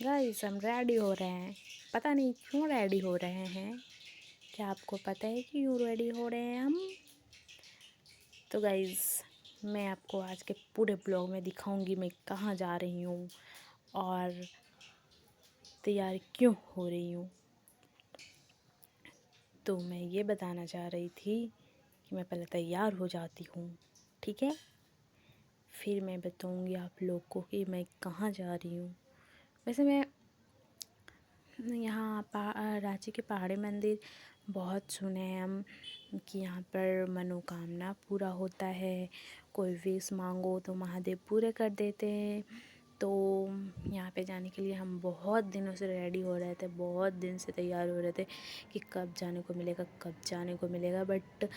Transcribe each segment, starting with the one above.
Guys हम ready हो रहे हैं। पता नहीं क्यों रेडी हो रहे हैं। क्या आपको पता है कि क्यों रेडी हो रहे हैं हम? तो गाइस मैं आपको आज के पूरे ब्लॉग में दिखाऊंगी मैं कहाँ जा रही हूँ और तैयार क्यों हो रही हूँ। तो मैं ये बताना चाह रही थी कि मैं पहले तैयार हो जाती हूँ, ठीक है? फिर मैं बताऊंगी आप लोग को कि मैं कहाँ जा रही हूँ। वैसे मैं यहाँ रांची के पहाड़ी मंदिर बहुत सुने हैं हम कि यहाँ पर मनोकामना पूरा होता है, कोई विश मांगो तो महादेव पूरे कर देते हैं। तो यहाँ पे जाने के लिए हम बहुत दिनों से रेडी हो रहे थे, बहुत दिन से तैयार हो रहे थे कि कब जाने को मिलेगा, कब जाने को मिलेगा। बट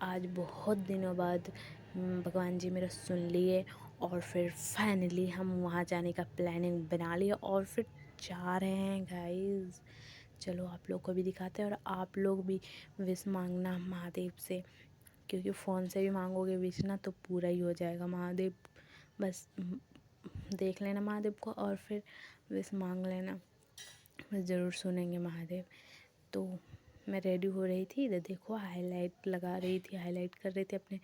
आज बहुत दिनों बाद भगवान जी मेरा सुन लिए और फिर फाइनली हम वहाँ जाने का प्लानिंग बना लिया और फिर जा रहे हैं गाइस। चलो आप लोग को भी दिखाते हैं और आप लोग भी विश मांगना महादेव से, क्योंकि फ़ोन से भी मांगोगे विश ना तो पूरा ही हो जाएगा। महादेव बस देख लेना महादेव को और फिर विश मांग लेना, बस ज़रूर सुनेंगे महादेव। तो मैं रेडी हो रही थी, इधर देखो हाईलाइट लगा रही थी, हाईलाइट कर रही थी अपने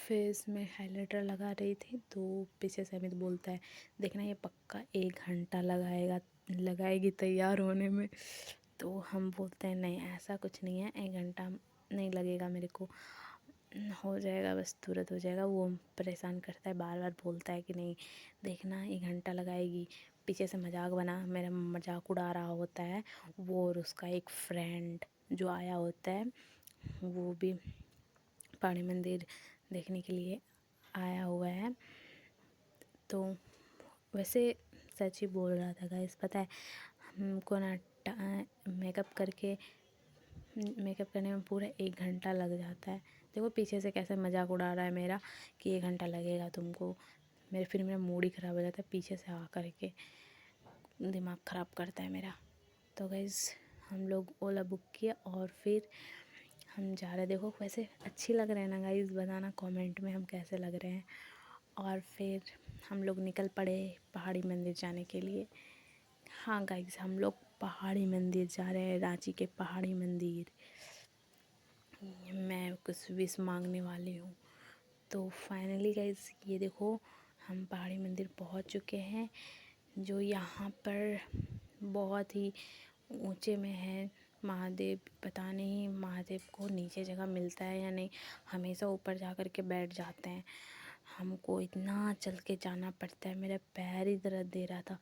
फेस में, हाइलाइटर लगा रही थी। तो पीछे से अमित बोलता है देखना ये पक्का 1 घंटा लगाएगी तैयार होने में। तो हम बोलते हैं नहीं ऐसा कुछ नहीं है, 1 घंटा नहीं लगेगा मेरे को, हो जाएगा, बस तुरंत हो जाएगा। वो परेशान करता है, बार बार बोलता है कि नहीं देखना 1 घंटा लगाएगी। पीछे से मेरा मजाक उड़ा रहा होता है वो और उसका एक फ्रेंड जो आया होता है, वो भी पहाड़ी मंदिर देखने के लिए आया हुआ है। तो वैसे सच ही बोल रहा था गाइस, पता है हमको ना मेकअप करने में पूरा 1 घंटा लग जाता है। देखो पीछे से कैसे मजाक उड़ा रहा है मेरा कि 1 घंटा लगेगा तुमको। फिर मेरा मूड ही ख़राब हो जाता है, पीछे से आ कर के दिमाग ख़राब करता है मेरा। तो गाइस हम लोग ओला बुक किया और फिर हम जा रहे हैं। देखो वैसे अच्छी लग रहे हैं ना गाइस, बताना कमेंट में हम कैसे लग रहे हैं। और फिर हम लोग निकल पड़े पहाड़ी मंदिर जाने के लिए। हाँ गाइस हम लोग पहाड़ी मंदिर जा रहे हैं, रांची के पहाड़ी मंदिर। मैं कुछ विश मांगने वाली हूँ। तो फाइनली गाइस ये देखो हम पहाड़ी मंदिर पहुँच चुके हैं, जो यहाँ पर बहुत ही ऊंचे में है। महादेव पता नहीं महादेव को नीचे जगह मिलता है या नहीं, हमेशा ऊपर जा कर के बैठ जाते हैं। हमको इतना चल के जाना पड़ता है, मेरा पैर ही दर्द दे रहा था।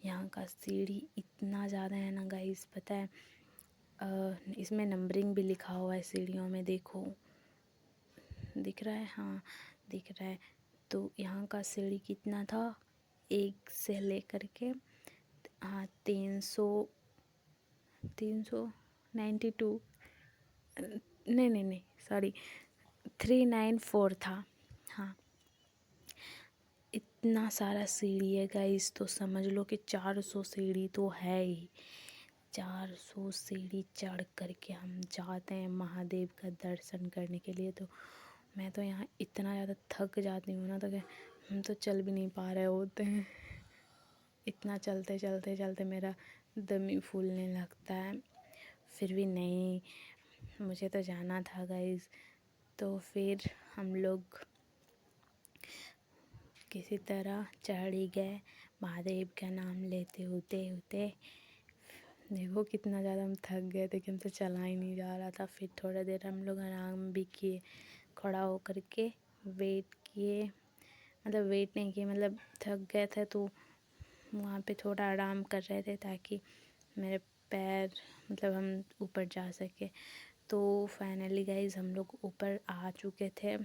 यहाँ का सीढ़ी इतना ज़्यादा है ना गाइस, पता है इसमें नंबरिंग भी लिखा हुआ है सीढ़ियों में, देखो दिख रहा है, हाँ दिख रहा है। तो यहाँ का सीढ़ी कितना था, 1 से लेकर के हाँ 392, नहीं सॉरी 394 था। हाँ इतना सारा सीढ़ी है गाइस, तो समझ लो कि 400 सीढ़ी तो है ही। 400 सीढ़ी चढ़ करके हम जाते हैं महादेव का दर्शन करने के लिए। तो मैं तो यहाँ इतना ज़्यादा थक जाती हूँ ना, तो हम तो चल भी नहीं पा रहे होते हैं। इतना चलते चलते चलते मेरा दम ही फूलने लगता है। फिर भी नहीं, मुझे तो जाना था गाइस। तो फिर हम लोग किसी तरह चढ़ ही गए महादेव का नाम लेते होते होते। देखो कितना ज़्यादा हम थक गए थे कि हमसे चला ही नहीं जा रहा था। फिर थोड़ा देर हम लोग आराम भी किए, खड़ा होकर के वेट किए, मतलब वेट नहीं किए, मतलब थक गए थे तो वहाँ पे थोड़ा आराम कर रहे थे ताकि मेरे पैर मतलब हम ऊपर जा सके। तो फाइनली गाइज हम लोग ऊपर आ चुके थे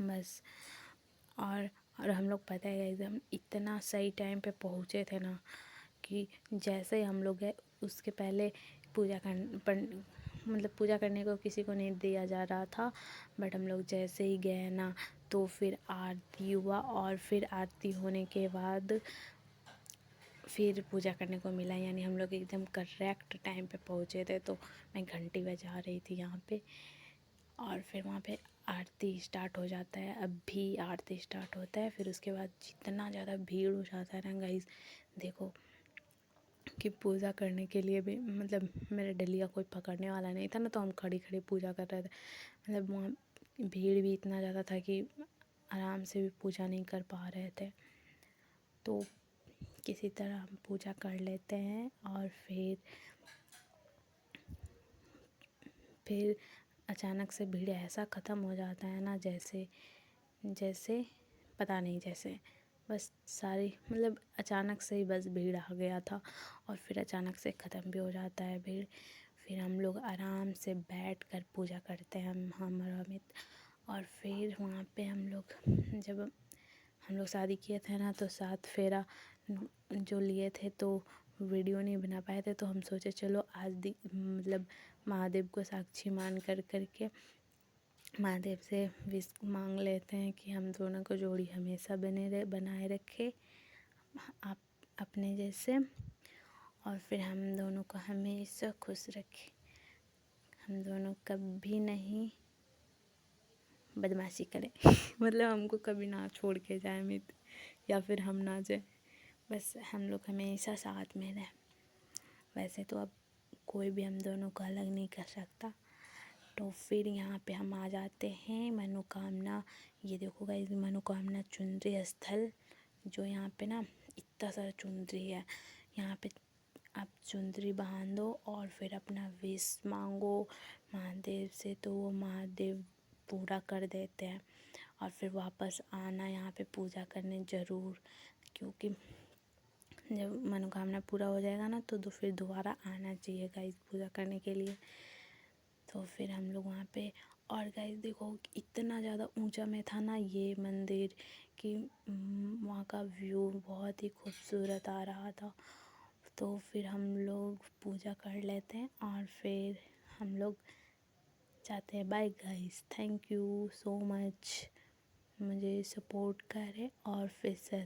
बस। और हम लोग पता है गाइज हम इतना सही टाइम पे पहुँचे थे ना कि जैसे ही हम लोग गए उसके पहले मतलब पूजा करने को किसी को नहीं दिया जा रहा था। बट हम लोग जैसे ही गए ना तो फिर आरती हुआ और फिर आरती होने के बाद फिर पूजा करने को मिला। यानी हम लोग एकदम करेक्ट टाइम पे पहुँचे थे। तो मैं घंटी बजा रही थी यहाँ पे और फिर वहाँ पे आरती स्टार्ट हो जाता है। अब भी आरती स्टार्ट होता है, फिर उसके बाद जितना ज़्यादा भीड़ हो जाता है ना गाइस, देखो कि पूजा करने के लिए भी मतलब मेरे डलिया कोई पकड़ने वाला नहीं था ना, तो हम खड़ी खड़ी पूजा कर रहे थे। मतलब वहाँ भीड़ भी इतना ज़्यादा था कि आराम से भी पूजा नहीं कर पा रहे थे। तो किसी तरह हम पूजा कर लेते हैं और फिर अचानक से भीड़ ऐसा ख़त्म हो जाता है ना, जैसे जैसे पता नहीं, जैसे बस सारी मतलब अचानक से ही बस भीड़ आ गया था और फिर अचानक से ख़त्म भी हो जाता है भीड़। फिर हम लोग आराम से बैठ कर पूजा करते हैं, हम और अमित। और फिर वहाँ पे हम लोग जब हम लोग शादी किए थे ना, तो 7 फेरा जो लिए थे तो वीडियो नहीं बना पाए थे, तो हम सोचे चलो आज मतलब महादेव को साक्षी मान करके महादेव से विश मांग लेते हैं कि हम दोनों को जोड़ी हमेशा बनाए रखे आप अपने जैसे, और फिर हम दोनों को हमेशा खुश रखे, हम दोनों कभी नहीं बदमाशी करें मतलब हमको कभी ना छोड़ के जाए मित्र, या फिर हम ना जाए, बस हम लोग हमेशा साथ में रहें। वैसे तो अब कोई भी हम दोनों को अलग नहीं कर सकता। तो फिर यहाँ पे हम आ जाते हैं मनोकामना। ये देखो गाइस, मनोकामना चुनरी स्थल, जो यहाँ पे ना इतना सारा चुनरी है। यहाँ पे आप चुनरी बांधो और फिर अपना विश मांगो महादेव से, तो वो महादेव पूरा कर देते हैं। और फिर वापस आना यहाँ पे पूजा करने ज़रूर, क्योंकि जब मनोकामना पूरा हो जाएगा ना, तो फिर दोबारा आना चाहिए गाइस पूजा करने के लिए। तो फिर हम लोग वहाँ पे, और गाइस देखो इतना ज़्यादा ऊंचा में था ना ये मंदिर कि वहाँ का व्यू बहुत ही खूबसूरत आ रहा था। तो फिर हम लोग पूजा कर लेते हैं और फिर हम लोग जाते हैं। Bye guys, thank you so much मुझे सपोर्ट करे और फिर से